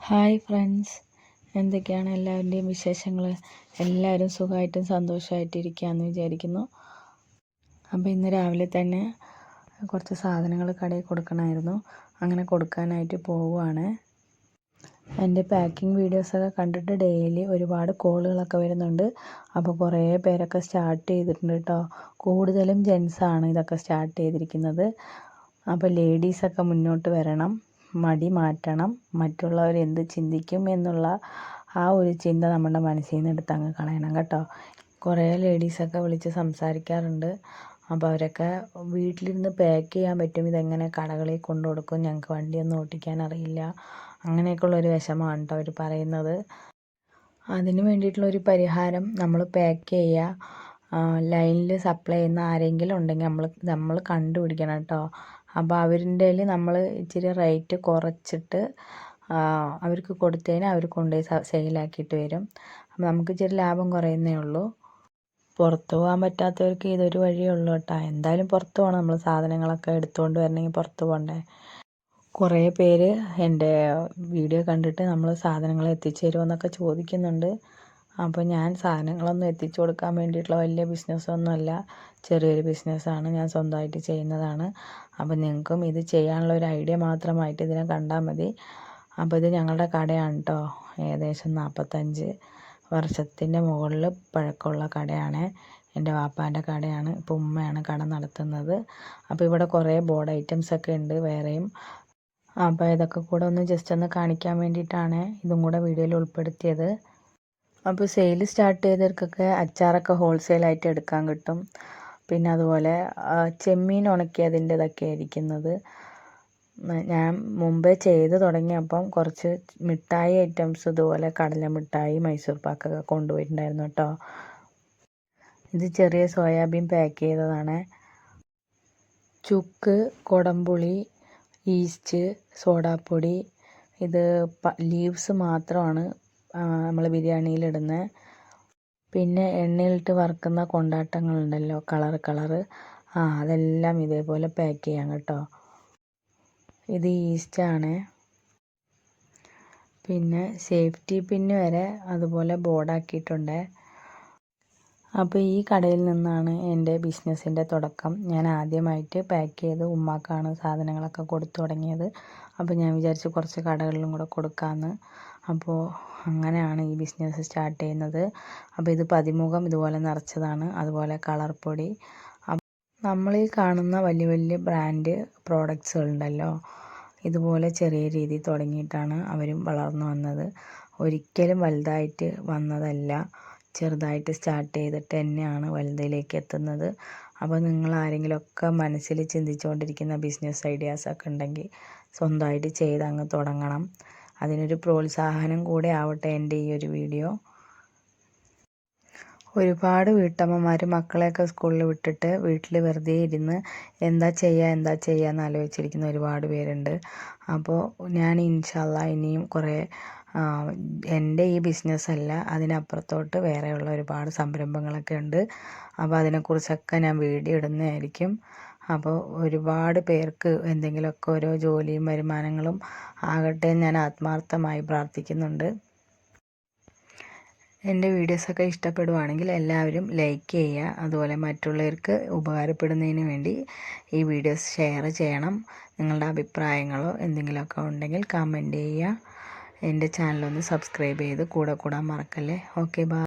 Hi friends, എന്തൊക്കെയാണ് എല്ലാവരുടെയും വിശേഷങ്ങൾ? എല്ലാവരും സുഖമായിട്ടും സന്തോഷമായിട്ടിരിക്കുകയെന്ന് വിചാരിക്കുന്നു. അപ്പോൾ ഇന്ന് രാവിലെ തന്നെ കുറച്ച് സാധനങ്ങൾ കടയിൽ കൊടുക്കണമായിരുന്നു. അങ്ങനെ കൊടുക്കാനായിട്ട് പോവുകയാണ്. എൻ്റെ പാക്കിംഗ് വീഡിയോസൊക്കെ കണ്ടിട്ട് ഡെയിലി ഒരുപാട് കോളുകളൊക്കെ വരുന്നുണ്ട്. അപ്പോൾ കുറേ പേരൊക്കെ സ്റ്റാർട്ട് ചെയ്തിട്ടുണ്ട് കേട്ടോ. കൂടുതലും ജെൻസാണ് ഇതൊക്കെ സ്റ്റാർട്ട് ചെയ്തിരിക്കുന്നത്. അപ്പോൾ ലേഡീസൊക്കെ മുന്നോട്ട് വരണം, മടി മാറ്റണം, മറ്റുള്ളവർ എന്ത് ചിന്തിക്കും എന്നുള്ള ആ ഒരു ചിന്ത നമ്മുടെ മനസ്സിൽ നിന്ന് എടുത്തങ്ങ് കളയണം കേട്ടോ. കുറേ ലേഡീസൊക്കെ വിളിച്ച് സംസാരിക്കാറുണ്ട്. അപ്പോൾ അവരൊക്കെ വീട്ടിലിരുന്ന് പാക്ക് ചെയ്യാൻ പറ്റും, ഇതെങ്ങനെ കടകളിൽ കൊണ്ടു കൊടുക്കും, ഞങ്ങൾക്ക് വണ്ടിയൊന്നും ഓട്ടിക്കാൻ അറിയില്ല, അങ്ങനെയൊക്കെയുള്ളൊരു വിഷമമാണ് കേട്ടോ അവർ പറയുന്നത്. അതിന് വേണ്ടിയിട്ടുള്ളൊരു പരിഹാരം നമ്മൾ പാക്ക് ചെയ്യുക, ലൈനിൽ സപ്ലൈ ചെയ്യുന്ന ആരെങ്കിലും ഉണ്ടെങ്കിൽ നമ്മൾ കണ്ടുപിടിക്കണം കേട്ടോ. അപ്പോൾ അവരുടെ കയ്യിൽ നമ്മൾ ഇച്ചിരി റേറ്റ് കുറച്ചിട്ട് അവർക്ക് കൊടുത്തതിന് അവർ കൊണ്ടുപോയി സെയിലാക്കിയിട്ട് വരും. അപ്പോൾ നമുക്ക് ഇച്ചിരി ലാഭം കുറയുന്നേ ഉള്ളൂ. പുറത്ത് പോകാൻ പറ്റാത്തവർക്ക് ഇതൊരു വഴിയേ ഉള്ളൂ കേട്ടോ. എന്തായാലും പുറത്ത് പോകണം, നമ്മൾ സാധനങ്ങളൊക്കെ എടുത്തുകൊണ്ട് വരണമെങ്കിൽ പുറത്ത് പോകണ്ടേ. കുറേ പേര് എൻ്റെ വീഡിയോ കണ്ടിട്ട് നമ്മൾ സാധനങ്ങൾ എത്തിച്ചു തരുമോയെന്നൊക്കെ ചോദിക്കുന്നുണ്ട്. അപ്പോൾ ഞാൻ സാധനങ്ങളൊന്നും എത്തിച്ചു കൊടുക്കാൻ വേണ്ടിയിട്ടുള്ള വലിയ ബിസിനസ്സൊന്നുമല്ല, ചെറിയൊരു ബിസിനസ്സാണ്, ഞാൻ സ്വന്തമായിട്ട് ചെയ്യുന്നതാണ്. അപ്പോൾ നിങ്ങൾക്കും ഇത് ചെയ്യാനുള്ള ഒരു ഐഡിയ മാത്രമായിട്ട് ഇതിനെ കണ്ടാൽ മതി. അപ്പോൾ ഇത് ഞങ്ങളുടെ കടയാണ് കേട്ടോ. ഏകദേശം 45 വർഷത്തിൻ്റെ മുകളിൽ പഴക്കമുള്ള കടയാണ്. എൻ്റെ വാപ്പാൻ്റെ കടയാണ്. ഇപ്പോൾ ഉമ്മയാണ് കട നടത്തുന്നത്. അപ്പോൾ ഇവിടെ കുറേ ബോർഡ് ഐറ്റംസൊക്കെ ഉണ്ട് വേറെയും. അപ്പോൾ ഇതൊക്കെ കൂടെ ഒന്ന് ജസ്റ്റ് ഒന്ന് കാണിക്കാൻ വേണ്ടിയിട്ടാണ് ഇതും കൂടെ വീഡിയോയിൽ ഉൾപ്പെടുത്തിയത്. അപ്പോൾ സെയിൽ സ്റ്റാർട്ട് ചെയ്തവർക്കൊക്കെ അച്ചാറൊക്കെ ഹോൾസെയിലായിട്ട് എടുക്കാൻ കിട്ടും. പിന്നെ അതുപോലെ ചെമ്മീൻ ഉണക്കിയതിൻ്റെ ഇതൊക്കെ ആയിരിക്കുന്നത്. ഞാൻ മുമ്പേ ചെയ്ത് തുടങ്ങിയപ്പം കുറച്ച് മിഠായി ഐറ്റംസ് ഇതുപോലെ കടല മിഠായി, മൈസൂർ പാക്കൊക്കെ കൊണ്ടുപോയിട്ടുണ്ടായിരുന്നു കേട്ടോ. ഇത് ചെറിയ സോയാബീൻ പാക്ക് ചെയ്തതാണ്. ചുക്ക്, കുടംപുളി, ഈസ്റ്റ്, സോഡാപ്പൊടി, ഇത് ലീവ്സ് മാത്രമാണ് നമ്മൾ ബിരിയാണിയിലിടുന്നത്. പിന്നെ എണ്ണയിലിട്ട് വറുക്കുന്ന കൊണ്ടാട്ടങ്ങളുണ്ടല്ലോ, കളറ് അതെല്ലാം ഇതേപോലെ പാക്ക് ചെയ്യാം കേട്ടോ. ഇത് ഈസ്റ്റാണ്. പിന്നെ സേഫ്റ്റി പിന്ന് വരെ അതുപോലെ ബോർഡാക്കിയിട്ടുണ്ട്. അപ്പോൾ ഈ കടയിൽ നിന്നാണ് എൻ്റെ ബിസിനസ്സിൻ്റെ തുടക്കം. ഞാൻ ആദ്യമായിട്ട് പാക്ക് ചെയ്ത് ഉമ്മാക്കാണ് സാധനങ്ങളൊക്കെ കൊടുത്തു തുടങ്ങിയത്. അപ്പോൾ ഞാൻ വിചാരിച്ചു കുറച്ച് കടകളിലും കൂടെ കൊടുക്കാമെന്ന്. അപ്പോൾ അങ്ങനെയാണ് ഈ ബിസിനസ് സ്റ്റാർട്ട് ചെയ്യുന്നത്. അപ്പോൾ ഇത് പതിമുഖം ഇതുപോലെ നിറച്ചതാണ്, അതുപോലെ കളർ പൊടി. നമ്മൾ ഈ കാണുന്ന വലിയ വലിയ ബ്രാൻഡ് പ്രോഡക്ട്സുകളുണ്ടല്ലോ, ഇതുപോലെ ചെറിയ രീതിയിൽ തുടങ്ങിയിട്ടാണ് അവരും വളർന്നു വന്നത്. ഒരിക്കലും വലുതായിട്ട് വന്നതല്ല, ചെറുതായിട്ട് സ്റ്റാർട്ട് ചെയ്തിട്ട് തന്നെയാണ് വലുതിലേക്ക് എത്തുന്നത്. അപ്പോൾ നിങ്ങൾ ആരെങ്കിലുമൊക്കെ മനസ്സിൽ ചിന്തിച്ചുകൊണ്ടിരിക്കുന്ന ബിസിനസ് ഐഡിയാസൊക്കെ ഉണ്ടെങ്കിൽ സ്വന്തമായിട്ട് ചെയ്ത് അങ്ങ് തുടങ്ങണം. അതിനൊരു പ്രോത്സാഹനം കൂടെ ആവട്ടെ എൻ്റെ ഈ ഒരു വീഡിയോ. ഒരുപാട് വീട്ടമ്മമാർ മക്കളെയൊക്കെ സ്കൂളിൽ വിട്ടിട്ട് വീട്ടിൽ വെറുതെ ഇരുന്ന് എന്താ ചെയ്യുക എന്ന് ആലോചിച്ചിരിക്കുന്ന ഒരുപാട് പേരുണ്ട്. അപ്പോൾ ഞാൻ ഇൻഷാ അല്ലാഹ് ഇനിയും കുറേ എൻ്റെ ഈ ബിസിനസ്സല്ല, അതിനപ്പുറത്തോട്ട് വേറെയുള്ള ഒരുപാട് സംരംഭങ്ങളൊക്കെ ഉണ്ട്. അപ്പോൾ അതിനെക്കുറിച്ചൊക്കെ ഞാൻ വീഡിയോ ഇടുന്നതായിരിക്കും. അപ്പോൾ ഒരുപാട് പേർക്ക് എന്തെങ്കിലുമൊക്കെ ഓരോ ജോലിയും വരുമാനങ്ങളും ആകട്ടെ ഞാൻ ആത്മാർത്ഥമായി പ്രാർത്ഥിക്കുന്നുണ്ട്. എൻ്റെ വീഡിയോസൊക്കെ ഇഷ്ടപ്പെടുവാണെങ്കിൽ എല്ലാവരും ലൈക്ക് ചെയ്യുക. അതുപോലെ മറ്റുള്ളവർക്ക് ഉപകാരപ്പെടുന്നതിന് വേണ്ടി ഈ വീഡിയോസ് ഷെയർ ചെയ്യണം. നിങ്ങളുടെ അഭിപ്രായങ്ങളോ എന്തെങ്കിലുമൊക്കെ ഉണ്ടെങ്കിൽ കമൻറ്റ് ചെയ്യുക. എൻ്റെ ചാനലൊന്ന് സബ്സ്ക്രൈബ് ചെയ്ത് കൂടെ കൂടാൻ മറക്കല്ലേ. Okay, by.